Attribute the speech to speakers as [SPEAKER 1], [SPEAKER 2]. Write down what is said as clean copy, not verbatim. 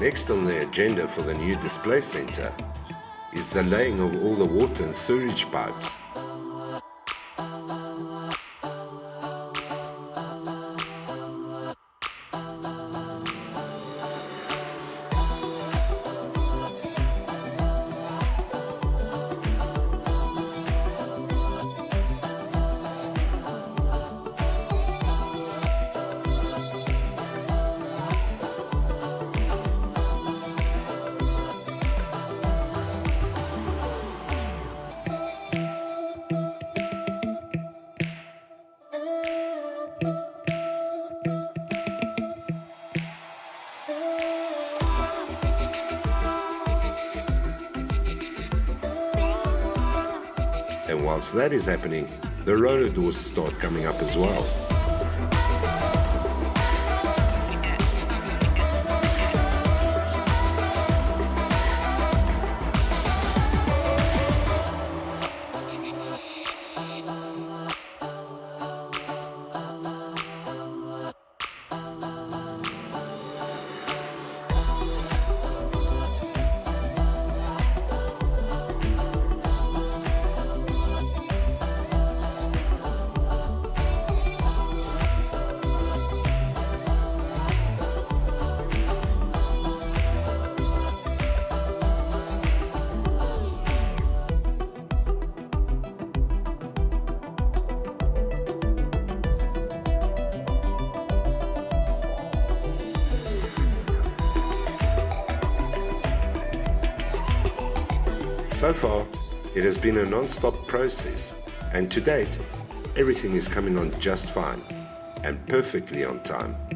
[SPEAKER 1] Next on the agenda for the new display centre is the laying of all the water and sewage pipes. And whilst that is happening, the roller doors start coming up as well. So far, it has been a non-stop process, and to date, everything is coming on just fine and perfectly on time.